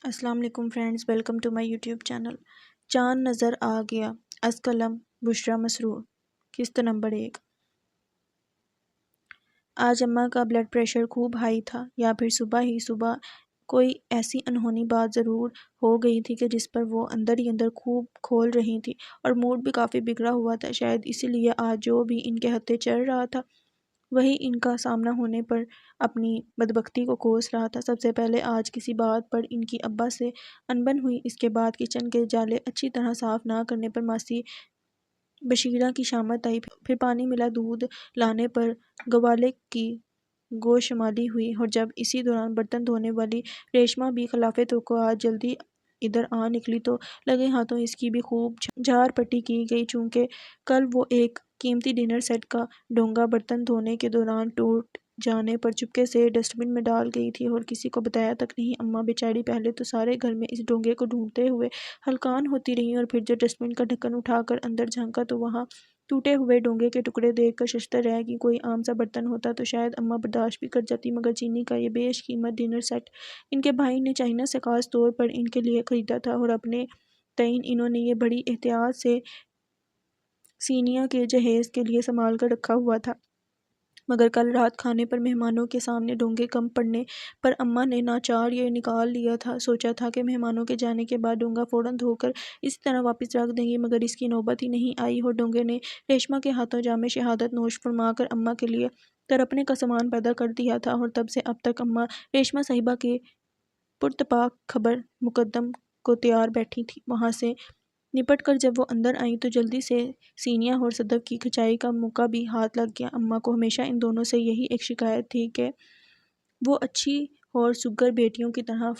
السلام علیکم friends, welcome to my YouTube channel. چاند نظر آ گیا، از قلم بشریٰ مسرور۔ قسط نمبر 1۔ آج اماں کا بلڈ پریشر خوب ہائی تھا، یا پھر صبح کوئی ایسی انہونی بات ضرور ہو گئی تھی کہ جس پر وہ اندر ہی اندر خوب کھول رہی تھی، اور موڈ بھی کافی بگڑا ہوا تھا۔ شاید اسی لیے آج جو بھی ان کے ہتھے چڑھ رہا تھا وہی ان کا سامنا ہونے پر اپنی بدبختی کو کوس رہا تھا۔ سب سے پہلے آج کسی بات پر ان کی ابا سے انبن ہوئی، اس کے بعد کچن کے جالے اچھی طرح صاف نہ کرنے پر ماسی بشیرہ کی شامت آئی، پھر پانی ملا دودھ لانے پر گوالے کی گوشمالی ہوئی، اور جب اسی دوران برتن دھونے والی ریشما بھی خلاف توقع آج جلدی ادھر آ نکلی تو لگے ہاتھوں اس کی بھی خوب جھاڑ پٹی کی گئی، چونکہ کل وہ ایک قیمتی ڈنر سیٹ کا ڈونگا برتن دھونے کے دوران ٹوٹ جانے پر چپکے سے ڈسٹ بن میں ڈال گئی تھی اور کسی کو بتایا تک نہیں۔ اماں بیچاری پہلے تو سارے گھر میں اس ڈونگے کو ڈھونڈتے ہوئے ہلکان ہوتی رہیں، اور پھر جب ڈسٹ بن کا ڈھکن اٹھا کر اندر جھانکا تو وہاں ٹوٹے ہوئے ڈونگے کے ٹکڑے دیکھ کر ششدر رہ گئی۔ کوئی عام سا برتن ہوتا تو شاید اماں برداشت بھی کر جاتی، مگر چینی کا یہ بیش قیمت ڈنر سیٹ ان کے بھائی نے چائنا سے خاص طور پر ان کے لیے خریدا تھا، اور اپنے تئیں انہوں نے یہ بڑی احتیاط سے سینیا کے جہیز کے لیے سنبھال کر رکھا ہوا تھا۔ مگر کل رات کھانے پر مہمانوں کے سامنے ڈونگے کم پڑنے پر اماں نے ناچار یہ نکال لیا تھا، سوچا تھا کہ مہمانوں کے جانے کے بعد ڈونگا فوراً دھو کر اسی طرح واپس رکھ دیں گی، مگر اس کی نوبت ہی نہیں آئی، اور ڈونگے نے ریشما کے ہاتھوں جام شہادت نوش فرما کر اماں کے لیے تڑپنے کا سامان پیدا کر دیا تھا۔ اور تب سے اب تک اماں ریشما صاحبہ کے پرتپاک خبر مقدم کو تیار بیٹھی تھی۔ وہاں سے نپٹ کر جب وہ اندر آئیں تو جلدی سے سینیا اور صدف کی کھچائی کا موقع بھی ہاتھ لگ گیا۔ اماں کو ہمیشہ ان دونوں سے یہی ایک شکایت تھی کہ وہ اچھی اور سگر بیٹیوں کی طرح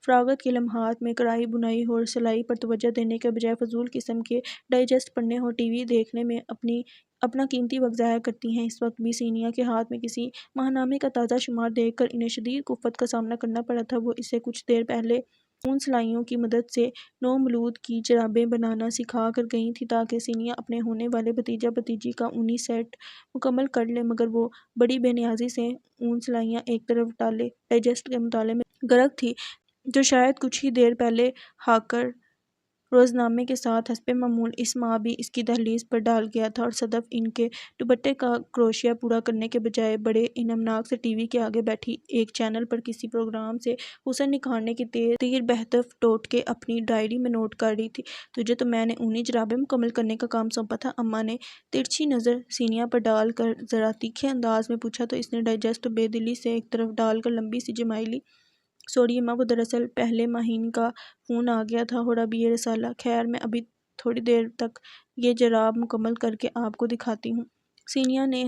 فراغت کے لمحات میں کڑھائی بنائی اور سلائی پر توجہ دینے کے بجائے فضول قسم کے ڈائجسٹ پڑھنے اور ٹی وی دیکھنے میں اپنا قیمتی وقت ضائع کرتی ہیں۔ اس وقت بھی سینیا کے ہاتھ میں کسی ماہنامے کا تازہ شمار دیکھ کر انہیں شدید کفت کا سامنا کرنا پڑا تھا۔ وہ اسے کچھ دیر پہلے اون سلائیوں کی مدد سے نومولود کی جرابیں بنانا سکھا کر گئی تھی تاکہ سینیا اپنے ہونے والے بھتیجا بھتیجی کا اونی سیٹ مکمل کر لے، مگر وہ بڑی بے نیازی سے اون سلائیاں ایک طرف ڈالے ڈائجسٹ کے مطالعے میں غرق تھی، جو شاید کچھ ہی دیر پہلے ہاکر روزنامے کے ساتھ حسب معمول اس ماہ بھی اس کی دہلیز پر ڈال گیا تھا، اور صدف ان کے دوپٹے کا کروشیا پورا کرنے کے بجائے بڑے انہماک سے ٹی وی کے آگے بیٹھی ایک چینل پر کسی پروگرام سے حسن نکھارنے کی تیر بہتف ٹوٹکے اپنی ڈائری میں نوٹ کر رہی تھی۔ تجھے تو میں نے اونی جرابیں مکمل کرنے کا کام سونپا تھا، اماں نے ترچھی نظر سینیا پر ڈال کر ذرا تیکھے انداز میں پوچھا تو اس نے ڈائجسٹ بے دلی سے ایک طرف ڈال کر لمبی سی جمائی لی۔ سوری اماں، وہ دراصل پہلے ماہین کا فون آ گیا تھا اور اب یہ رسالہ۔ خیر، میں ابھی تھوڑی دیر تک یہ جراب مکمل کر کے آپ کو دکھاتی ہوں۔ سینیا نے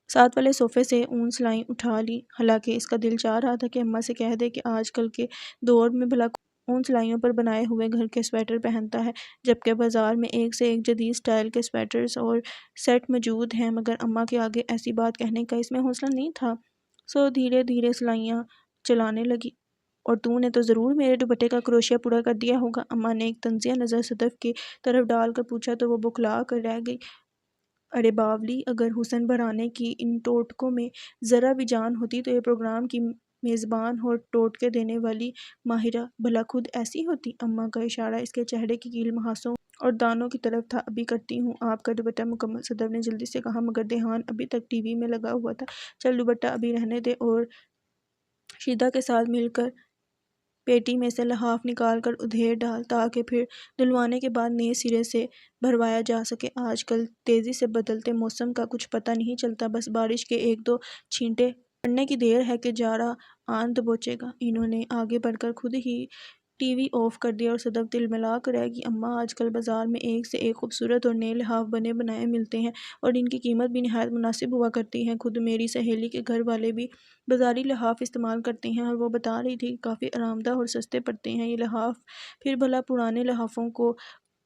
ساتھ والے صوفے سے اون سلائی اٹھا لی، حالانکہ اس کا دل چاہ رہا تھا کہ اماں سے کہہ دے کہ آج کل کے دور میں بھلا اون سلائیوں پر بنائے ہوئے گھر کے سویٹر پہنتا ہے، جبکہ بازار میں ایک سے ایک جدید سٹائل کے سویٹرز اور سیٹ موجود ہیں، مگر اماں کے آگے ایسی بات کہنے کا اس میں حوصلہ نہیں تھا۔ سو دھیرے دھیرے سلائیاں چلانے لگی۔ اور تو نے تو ضرور میرے دوپٹے کا کروشیا پورا کر دیا ہوگا، اماں نے ایک طنزیہ نظر صدف کی طرف ڈال کر پوچھا تو وہ بوکھلا کر رہ گئی۔ ارے باولی، اگر حسن بڑھانے کی ان ٹوٹکوں میں ذرا بھی جان ہوتی تو یہ پروگرام کی میزبان اور ٹوٹکے دینے والی ماہرہ بھلا خود ایسی ہوتی۔ اماں کا اشارہ اس کے چہرے کی کیل محاصوں اور دانتوں کی طرف تھا۔ ابھی کرتی ہوں آپ کا دوپٹہ مکمل، صدف نے جلدی سے کہا، مگر دھیان ابھی تک ٹی وی میں لگا ہوا تھا۔ چل دوپٹہ ابھی رہنے دے اور شیدہ کے ساتھ مل کر پیٹی میں سے لحاف نکال کر ادھیڑ ڈال تاکہ پھر دھلوانے کے بعد نئے سرے سے بھروایا جا سکے۔ آج کل تیزی سے بدلتے موسم کا کچھ پتہ نہیں چلتا، بس بارش کے ایک دو چھینٹے پڑنے کی دیر ہے کہ جارا آن دبوچے گا۔ انہوں نے آگے بڑھ کر خود ہی ٹی وی آف کر دیا اور صدف تلملا کر رہ گئی۔ اماں، آج کل بازار میں ایک سے ایک خوبصورت اور نئے لحاف بنے بنائے ملتے ہیں اور ان کی قیمت بھی نہایت مناسب ہوا کرتی ہے۔ خود میری سہیلی کے گھر والے بھی بازاری لحاف استعمال کرتے ہیں اور وہ بتا رہی تھی کہ کافی آرام دہ اور سستے پڑتے ہیں یہ لحاف۔ پھر بھلا پرانے لحافوں کو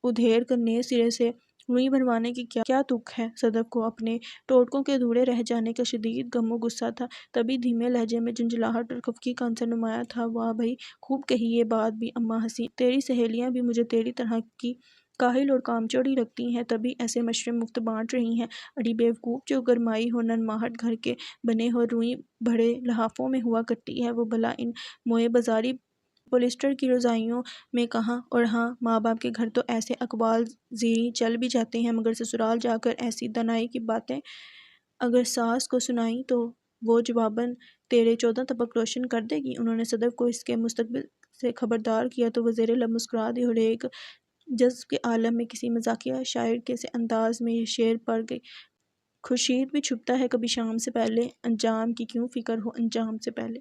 ادھیڑ کر نئے سرے سے روئی بھروانے کی کیا تک ہے؟ صدف کو اپنے ٹوٹکوں کے ادھورے رہ جانے کا شدید غم و غصہ تھا، تبھی دھیمے لہجے میں جھنجھلاہٹ اور خفگی کا عنصر نمایاں تھا۔ واہ بھئی، خوب کہی یہ بات بھی، اماں ہنسی۔ تیری سہیلیاں بھی مجھے تیری طرح کی کاہل اور کامچور ہی رکھتی ہیں، تبھی ایسے مشورے مفت بانٹ رہی ہیں۔ اڑی بیوقوف، جو گرمائی اور نرماہٹ گھر کے بنے اور روئی بھرے لحافوں میں ہوا کرتی ہے، وہ بھلا ان موئے بازاری پولیسٹر کی رضائیوں میں کہاں، اور ہاں، ماں باپ کے گھر تو ایسے اقوال زیریں چل بھی جاتے ہیں، مگر سسرال جا کر ایسی دنائی کی باتیں اگر ساس کو سنائیں تو وہ جواباً تیرے 14 طبق روشن کر دے گی۔ انہوں نے صدف کو اس کے مستقبل سے خبردار کیا تو وہ زیر لب مسکرا دی اور ایک جذب کے عالم میں کسی مزاحیہ شاعر کے سے انداز میں یہ شعر پڑھ گئی: خورشید بھی چھپتا ہے کبھی شام سے پہلے، انجام کی کیوں فکر ہو انجام سے پہلے۔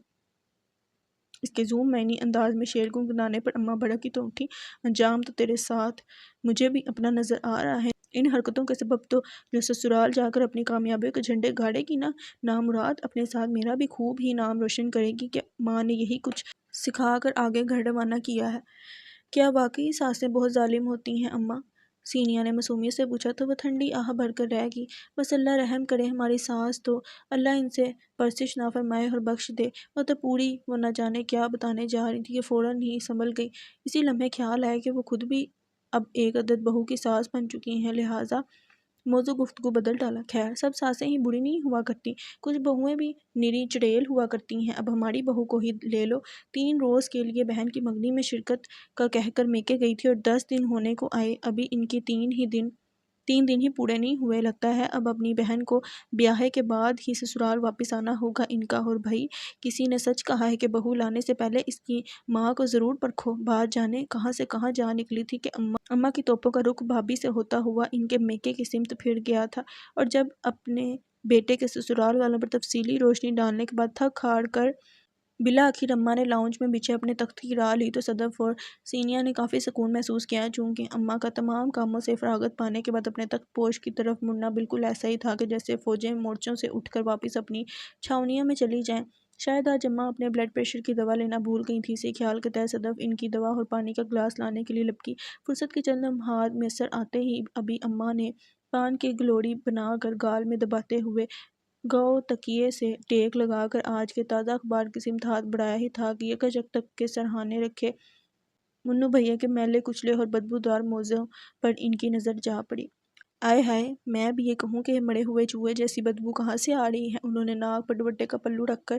اس کے ذوم معنی انداز میں شعر گنگنانے پر اماں بھڑکی تو اٹھی: انجام تو تیرے ساتھ مجھے بھی اپنا نظر آ رہا ہے۔ ان حرکتوں کے سبب تو جو سسرال جا کر اپنی کامیابیوں کے جھنڈے گاڑے گی نا، نامراد اپنے ساتھ میرا بھی خوب ہی نام روشن کرے گی کہ ماں نے یہی کچھ سکھا کر آگے گھر روانہ کیا ہے۔ کیا واقعی ساسیں بہت ظالم ہوتی ہیں اماں؟ سینیا نے معصومیت سے پوچھا تو وہ ٹھنڈی آہ بھر کر رہ گئی: بس اللہ رحم کرے ہماری ساس تو، اللہ ان سے پرسش نہ فرمائے اور بخش دے۔ وہ تو پوری وہ نہ جانے کیا بتانے جا رہی تھی کہ فوراً ہی سنبھل گئی۔ اسی لمحے خیال آیا کہ وہ خود بھی اب ایک عدد بہو کی ساس بن چکی ہیں، لہٰذا موضوع گفتگو بدل ڈالا: خیر، سب ساسیں ہی بری نہیں ہوا کرتی، کچھ بہوئیں بھی نری چڑیل ہوا کرتی ہیں۔ اب ہماری بہو کو ہی لے لو، 3 روز کے لیے بہن کی منگنی میں شرکت کا کہہ کر میکے گئی تھی اور 10 دن ہونے کو آئے، ابھی ان کی 3 دن ہی پورے نہیں ہوئے۔ لگتا ہے اب اپنی بہن کو بیاہے کے بعد ہی سسرال واپس آنا ہوگا ان کا۔ اور بھائی، کسی نے سچ کہا ہے کہ بہو لانے سے پہلے اس کی ماں کو ضرور پرکھو۔ بات جانے کہاں سے کہاں جا نکلی تھی کہ اماں کی توپوں کا رخ بھابھی سے ہوتا ہوا ان کے میکے کی سمت پھر گیا تھا، اور جب اپنے بیٹے کے سسرال والوں پر تفصیلی روشنی ڈالنے کے بعد تھک ہار کر بالآخر اماں نے لاؤنج میں بچھے اپنے تخت کی راہ لی تو صدف اور سینیا نے کافی سکون محسوس کیا، چونکہ اماں کا تمام کاموں سے فراغت پانے کے بعد اپنے تخت پوش کی طرف مڑنا بالکل ایسا ہی تھا کہ جیسے فوجیں مورچوں سے اٹھ کر واپس اپنی چھاؤنیوں میں چلی جائیں۔ شاید آج اماں اپنے بلڈ پریشر کی دوا لینا بھول گئی تھیں۔ اسی خیال کے تحت صدف ان کی دوا اور پانی کا گلاس لانے کے لیے لپکی۔ فرصت کے چند لمحات میسر آتے ہی ابھی اماں نے پان کی گلوڑی بنا کر گال میں دباتے ہوئے گو تکیے سے ٹیک لگا کر آج کے تازہ اخبار کی سمت ہاتھ بڑھایا ہی تھا کہ یکجک تک کے سرہانے رکھے منو بھیا کے میلے کچلے اور بدبودار موزوں پر ان کی نظر جا پڑی۔ آئے ہائے، میں بھی یہ کہوں کہ یہ مرے ہوئے چوہے جیسی بدبو کہاں سے آ رہی ہے۔ انہوں نے ناک پر دوپٹے کا پلو رکھ کر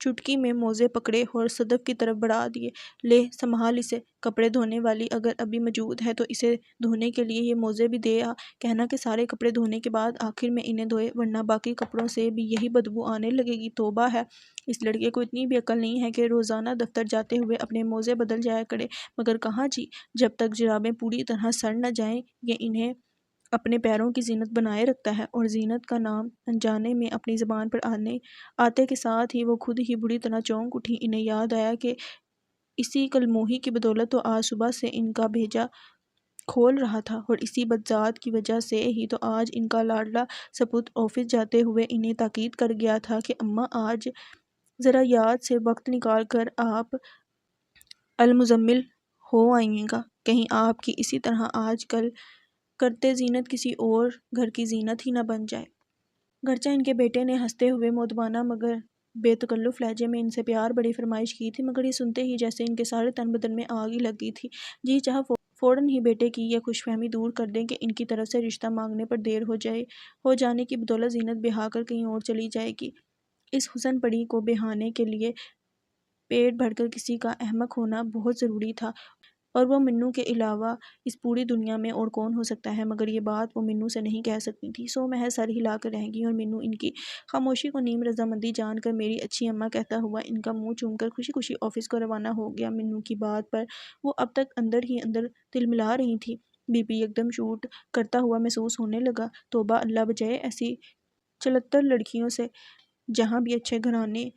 چٹکی میں موزے پکڑے اور صدف کی طرف بڑھا دیے۔ لے سنبھال اسے، کپڑے دھونے والی اگر ابھی موجود ہے تو اسے دھونے کے لیے یہ موزے بھی دے آ، کہنا کہ سارے کپڑے دھونے کے بعد آخر میں انہیں دھوئے، ورنہ باقی کپڑوں سے بھی یہی بدبو آنے لگے گی۔ توبہ ہے، اس لڑکے کو اتنی بھی عقل نہیں ہے کہ روزانہ دفتر جاتے ہوئے اپنے موزے بدل جایا کرے، مگر کہاں جی، جب تک جرابیں پوری طرح سڑ نہ جائیں یہ انہیں اپنے پیروں کی زینت بنائے رکھتا ہے۔ اور زینت کا نام انجانے میں اپنی زبان پر آتے کے ساتھ ہی وہ خود ہی بری طرح چونک اٹھی۔ انہیں یاد آیا کہ اسی کلموہی کی بدولت تو آج صبح سے ان کا بھیجا کھول رہا تھا، اور اسی بدذات کی وجہ سے ہی تو آج ان کا لاڈلا سپوت آفس جاتے ہوئے انہیں تاکید کر گیا تھا کہ اماں آج ذرا یاد سے وقت نکال کر آپ المزمل ہو آئیے گا، کہیں آپ کی اسی طرح آج کل کرتے زینت کسی اور گھر کی زینت ہی نہ بن جائے۔ گرچہ ان کے بیٹے نے ہنستے ہوئے مؤدبانہ مگر بے تکلف لہجے میں ان سے پیار بڑی فرمائش کی تھی، مگر یہ سنتے ہی جیسے ان کے سارے تن بدن میں آگ ہی لگ گئی تھی۔ جی چاہا فوراً ہی بیٹے کی یہ خوش فہمی دور کر دیں کہ ان کی طرف سے رشتہ مانگنے پر دیر ہو جانے کی بدولت زینت بہا کر کہیں اور چلی جائے گی۔ اس حسن پری کو بہانے کے لیے پیٹ بھر کر کسی کا احمق ہونا بہت ضروری تھا، اور وہ منو کے علاوہ اس پوری دنیا میں اور کون ہو سکتا ہے، مگر یہ بات وہ منو سے نہیں کہہ سکتی تھی، سو محض سر ہلا کر رہ گئی۔ اور منو ان کی خاموشی کو نیم رضامندی جان کر میری اچھی اماں کہتا ہوا ان کا منہ چوم کر خوشی خوشی آفس کو روانہ ہو گیا۔ منو کی بات پر وہ اب تک اندر ہی اندر تلملا رہی تھی، بی پی یکدم شوٹ کرتا ہوا محسوس ہونے لگا۔ توبہ، اللہ بچائے ایسی چلتر لڑکیوں سے۔ جہاں بھی اچھے گھرانے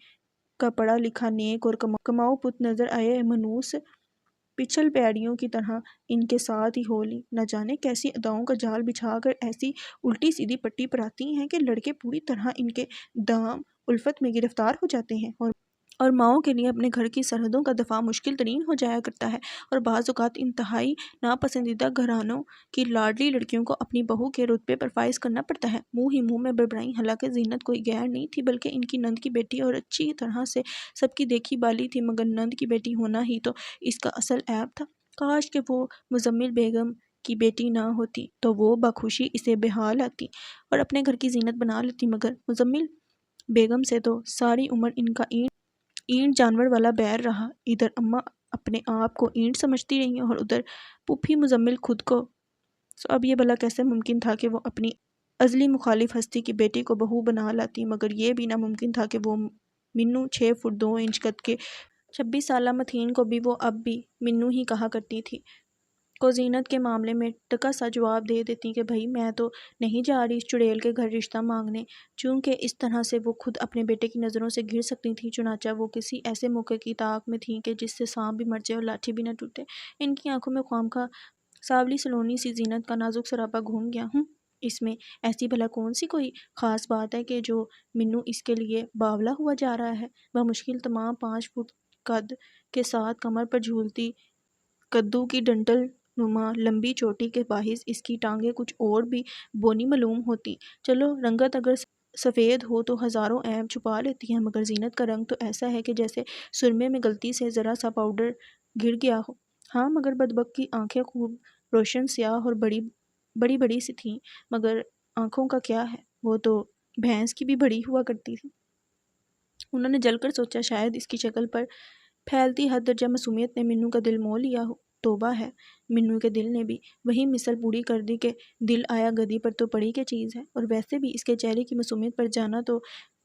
کا پڑھا لکھا نیک اور کماؤ پت نظر آئے منوس پچھل پیڑیوں کی طرح ان کے ساتھ ہی ہو لی، نہ جانے کیسی اداؤں کا جال بچھا کر ایسی الٹی سیدھی پٹی پراتی ہیں کہ لڑکے پوری طرح ان کے دام الفت میں گرفتار ہو جاتے ہیں، اور ماؤں کے لیے اپنے گھر کی سرحدوں کا دفاع مشکل ترین ہو جایا کرتا ہے، اور بعض اوقات انتہائی ناپسندیدہ گھرانوں کی لاڈلی لڑکیوں کو اپنی بہو کے رتبے پر فائز کرنا پڑتا ہے۔ منہ ہی منہ میں بڑبڑائیں، حالانکہ زینت کوئی غیر نہیں تھی بلکہ ان کی نند کی بیٹی اور اچھی طرح سے سب کی دیکھی بالی تھی، مگر نند کی بیٹی ہونا ہی تو اس کا اصل عیب تھا۔ کاش کہ وہ مزمل بیگم کی بیٹی نہ ہوتی تو وہ بخوشی اسے بہا لاتی اور اپنے گھر کی زینت بنا لیتی، مگر مزمل بیگم سے تو ساری عمر ان کا اینٹ جانور والا بیر رہا۔ ادھر اماں اپنے آپ کو اینٹ سمجھتی رہی اور ادھر پھوپھی مزمل خود کو۔ اب یہ بھلا کیسے ممکن تھا کہ وہ اپنی ازلی مخالف ہستی کی بیٹی کو بہو بنا لاتی، مگر یہ بھی ناممکن تھا کہ وہ منو 6 فٹ 2 انچ قد کے 26 سالہ متھین کو بھی وہ اب بھی منو ہی کہا کرتی تھی، کو زینت کے معاملے میں ٹکا سا جواب دے دیتی کہ بھائی میں تو نہیں جا رہی اس چڑیل کے گھر رشتہ مانگنے، چونکہ اس طرح سے وہ خود اپنے بیٹے کی نظروں سے گر سکتی تھی۔ چنانچہ وہ کسی ایسے موقع کی طاق میں تھیں کہ جس سے سانپ بھی مر جائے اور لاٹھی بھی نہ ٹوٹے۔ ان کی آنکھوں میں خواہ ساولی سلونی سی زینت کا نازک سراپا گھوم گیا۔ اس میں ایسی بھلا کون سی کوئی خاص بات ہے کہ جو منو اس کے لیے باولا ہوا جا رہا ہے؟ وہ مشکل تمام 5 فٹ قد کے ساتھ کمر پر جھولتی کدو کی ڈنٹل نما لمبی چوٹی کے باعث اس کی ٹانگیں کچھ اور بھی بونی معلوم ہوتی۔ چلو رنگت اگر سفید ہو تو ہزاروں عیب چھپا لیتی ہے، مگر زینت کا رنگ تو ایسا ہے کہ جیسے سرمے میں غلطی سے ذرا سا پاؤڈر گر گیا ہو۔ ہاں مگر بدبخت کی آنکھیں خوب روشن سیاہ اور بڑی بڑی سی تھیں، مگر آنکھوں کا کیا ہے، وہ تو بھینس کی بھی بڑی ہوا کرتی تھی۔ انہوں نے جل کر سوچا شاید اس کی شکل پر پھیلتی حد درجہ معصومیت نے منو کا دل مو لیا ہو۔ توبہ ہے، منو کے دل نے بھی وہی مثل پوری کر دی کہ دل آیا گدی پر تو پڑی کیا چیز ہے، اور ویسے بھی اس کے چہرے کی معصومیت پر جانا تو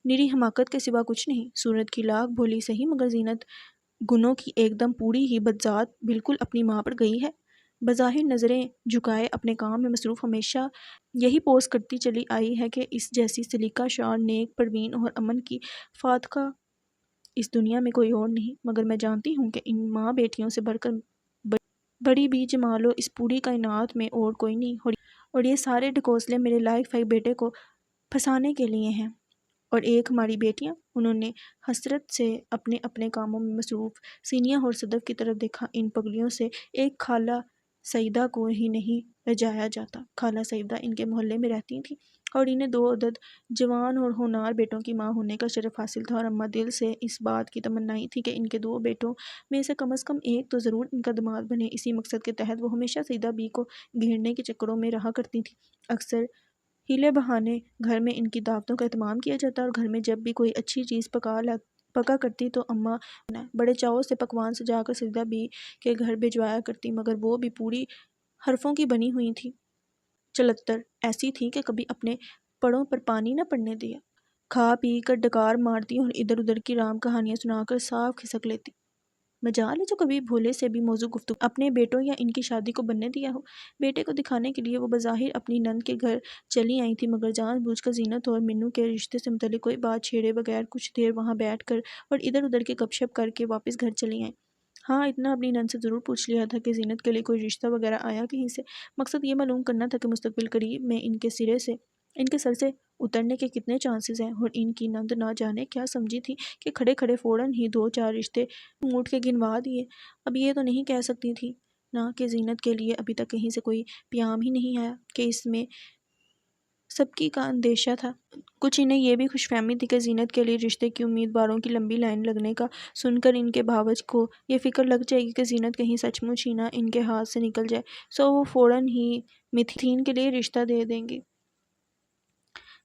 نری حماقت کے سوا کچھ نہیں۔ صورت کی لاکھ بھولی سہی مگر زینت گنوں کی ایک دم پوری ہی بدذات بالکل اپنی ماں پر گئی ہے۔ بظاہر نظریں جھکائے اپنے کام میں مصروف ہمیشہ یہی پوز کرتی چلی آئی ہے کہ اس جیسی سلیقہ شار، نیک، پروین اور امن کی فاتحہ اس دنیا میں کوئی اور نہیں، مگر میں جانتی ہوں کہ ان ماں بیٹیوں سے بڑھ کر بڑی بھی جمالو اس پوری کائنات میں اور کوئی نہیں، اور یہ سارے ڈھکوسلے میرے لائق فائق بیٹے کو پھنسانے کے لیے ہیں۔ اور ایک ہماری بیٹیاں، انہوں نے حسرت سے اپنے اپنے کاموں میں مصروف سینیا اور صدف کی طرف دیکھا، ان پگلیوں سے ایک خالہ سعیدہ کو ہی نہیں رجایا جاتا۔ خالہ سعیدہ ان کے محلے میں رہتی تھیں اور انہیں 2 عدد جوان اور ہونہار بیٹوں کی ماں ہونے کا شرف حاصل تھا، اور اماں دل سے اس بات کی تمنائی تھی کہ ان کے 2 بیٹوں میں سے کم از کم ایک تو ضرور ان کا داماد بنے۔ اسی مقصد کے تحت وہ ہمیشہ سعیدہ بی کو گھیرنے کے چکروں میں رہا کرتی تھیں۔ اکثر ہیلے بہانے گھر میں ان کی دعوتوں کا اہتمام کیا جاتا، اور گھر میں جب بھی کوئی اچھی چیز پکا کرتی تو اماں بڑے چاؤ سے پکوان سجا کر سعیدہ بی کے گھر بھجوایا کرتی، مگر وہ بھی پوری حرفوں کی بنی ہوئی تھی، چلتر ایسی تھی کہ کبھی اپنے پڑوں پر پانی نہ پڑنے دیا، کھا پی کر ڈکار مارتی اور ادھر ادھر کی رام کہانیاں سنا کر صاف کھسک لیتی۔ مجال ہے جو کبھی بھولے سے بھی موضوع گفتگو اپنے بیٹوں یا ان کی شادی کو بننے دیا ہو۔ بیٹے کو دکھانے کے لیے وہ بظاہر اپنی نند کے گھر چلی آئی تھی، مگر جان بوجھ کر زینت اور منو کے رشتے سے متعلق کوئی بات چھیڑے بغیر کچھ دیر وہاں بیٹھ کر اور ادھر ادھر کے گپ شپ کر کے واپس گھر چلی آئیں۔ ہاں اتنا اپنی نند سے ضرور پوچھ لیا تھا کہ زینت کے لیے کوئی رشتہ وغیرہ آیا کہیں سے، مقصد یہ معلوم کرنا تھا کہ مستقبل قریب میں ان کے سر سے اترنے کے کتنے چانسز ہیں، اور ان کی نند نہ جانے کیا سمجھی تھی کہ کھڑے کھڑے فوراً ہی 2-4 رشتے موٹ کے گنوا دیے۔ اب یہ تو نہیں کہہ سکتی تھی نا کہ زینت کے لیے ابھی تک کہیں سے کوئی پیام ہی نہیں آیا، کہ اس میں سب کی کا اندیشہ تھا۔ کچھ انہیں یہ بھی خوش فہمی تھی کہ زینت کے لیے رشتے کی امیدواروں کی لمبی لائن لگنے کا سن کر ان کے بھاوج کو یہ فکر لگ جائے گی کہ زینت کہیں سچ مچ ہی نہ ان کے ہاتھ سے نکل جائے، سو وہ فوراً ہی متھین کے لیے رشتہ دے دیں گی۔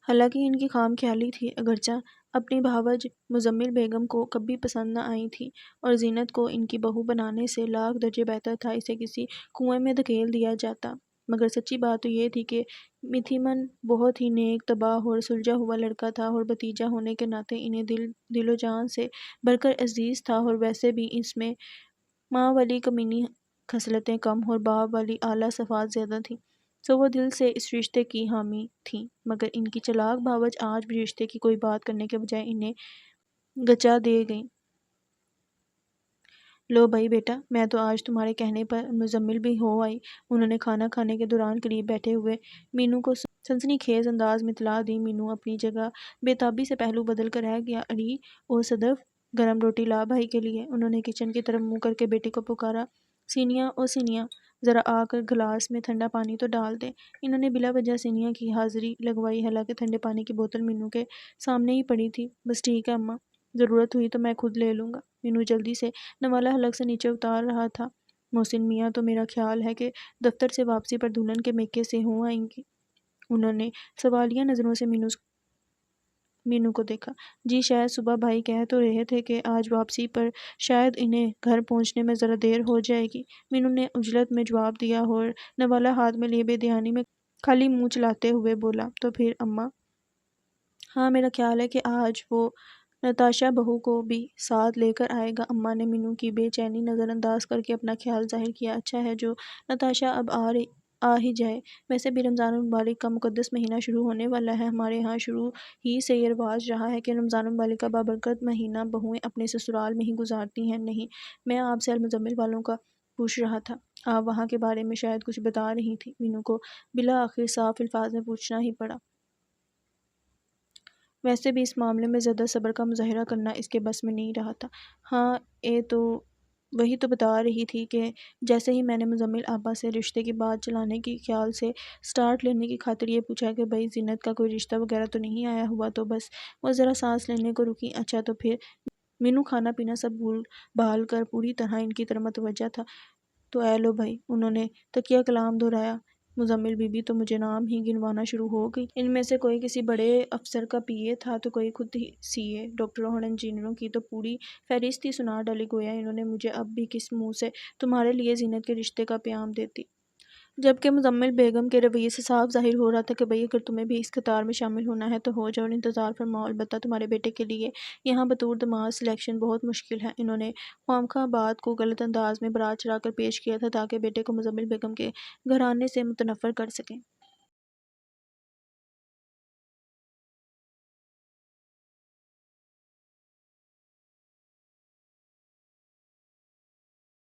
حالانکہ ان کی خام خیالی تھی، اگرچہ اپنی بھاوج مزمل بیگم کو کبھی پسند نہ آئی تھی، اور زینت کو ان کی بہو بنانے سے لاکھ درجے بہتر تھا اسے کسی کنویں میں دھکیل دیا جاتا، مگر سچی بات تو یہ تھی کہ متھیمن بہت ہی نیک طبع اور سلجھا ہوا لڑکا تھا، اور بھتیجا ہونے کے ناطے انہیں دل و جان سے بڑھ کر عزیز تھا، اور ویسے بھی اس میں ماں والی کمینی خصلتیں کم اور باپ والی اعلیٰ صفات زیادہ تھیں، سو وہ دل سے اس رشتے کی حامی تھیں، مگر ان کی چلاک بھاوج آج بھی رشتے کی کوئی بات کرنے کے بجائے انہیں گچا دے گئیں۔ لو بھائی بیٹا، میں تو آج تمہارے کہنے پر مزمل بھی ہو آئی۔ انہوں نے کھانا کھانے کے دوران قریب بیٹھے ہوئے مینو کو سنسنی خیز انداز میں اطلاع دی۔ مینو اپنی جگہ بے تابی سے پہلو بدل کر رہ گیا۔ علی او صدف، گرم روٹی لا بھائی کے لیے۔ انہوں نے کچن کی طرف منہ کر کے بیٹی کو پکارا۔ سینیا او سینیا، ذرا آ کر گلاس میں ٹھنڈا پانی تو ڈال دے۔ انہوں نے بلا وجہ سینیا کی حاضری لگوائی، حالانکہ ٹھنڈے پانی کی بوتل مینو کے سامنے ہی پڑی تھی۔ بس ٹھیک ہے اماں، ضرورت ہوئی تو میں خود لے لوں گا۔ مینو جلدی سے نوالا حلق سے نیچے اتار رہا تھا۔ محسن میاں تو میرا خیال ہے کہ دفتر سے واپسی پر دلہن کے میکے سے ہوں آئیں گی۔ انہوں نے سوالیہ نظروں سے مینو مینو کو دیکھا۔ جی شاید صبح بھائی کہہ تو رہے تھے کہ آج واپسی پر شاید انہیں گھر پہنچنے میں ذرا دیر ہو جائے گی۔ مینو نے عجلت میں جواب دیا اور نوالہ ہاتھ میں لیے بے دھیانی میں خالی منہ چلاتے ہوئے بولا، تو پھر اماں؟ ہاں میرا خیال ہے کہ آج وہ نتاشا بہو کو بھی ساتھ لے کر آئے گا۔ اماں نے مینو کی بے چینی نظر انداز کر کے اپنا خیال ظاہر کیا۔ اچھا ہے جو نتاشا اب آ ہی جائے۔ ویسے بھی رمضان المبارک کا مقدس مہینہ شروع ہونے والا ہے۔ ہمارے ہاں شروع ہی سے یہ رواج رہا ہے کہ رمضان المبارک کا بابرکت مہینہ بہوئیں اپنے سسرال میں ہی گزارتی ہیں۔ نہیں، میں آپ سے المزمل والوں کا پوچھ رہا تھا۔ آپ وہاں کے بارے میں شاید کچھ بتا رہی تھی۔ مینو کو بالآخر صاف الفاظ میں پوچھنا ہی پڑا۔ ویسے بھی اس معاملے میں زیادہ صبر کا مظاہرہ کرنا اس کے بس میں نہیں رہا تھا۔ ہاں وہی تو بتا رہی تھی کہ جیسے ہی میں نے مزمل آپا سے رشتے کی بات چلانے کی خیال سے سٹارٹ لینے کی خاطر یہ پوچھا کہ بھائی زینت کا کوئی رشتہ وغیرہ تو نہیں آیا ہوا، تو بس وہ ذرا سانس لینے کو رکی۔ اچھا تو پھر؟ مینو کھانا پینا سب بھول بھال کر پوری طرح ان کی طرف متوجہ تھا۔ تو اے لو بھائی، انہوں نے تکیہ کلام دہرایا، مزمل بی بی تو مجھے نام ہی گنوانا شروع ہو گئی۔ ان میں سے کوئی کسی بڑے افسر کا پی اے تھا تو کوئی خود ہی سی اے، ڈاکٹروں اور انجینئروں کی تو پوری فہرست ہی سنا ڈالی۔ گویا انہوں نے مجھے اب بھی کس منہ سے تمہارے لیے زینت کے رشتے کا پیام دیتی، جبکہ مزمل بیگم کے رویے سے صاف ظاہر ہو رہا تھا کہ بھئی اگر تمہیں بھی اس قطار میں شامل ہونا ہے تو ہو جاؤ اور انتظار فرماؤ۔ البتہ تمہارے بیٹے کے لیے یہاں بطور داماد سلیکشن بہت مشکل ہے۔ انہوں نے خوامخواہ بات کو غلط انداز میں بڑھا چڑھا کر پیش کیا تھا تاکہ بیٹے کو مزمل بیگم کے گھرانے سے متنفر کر سکیں۔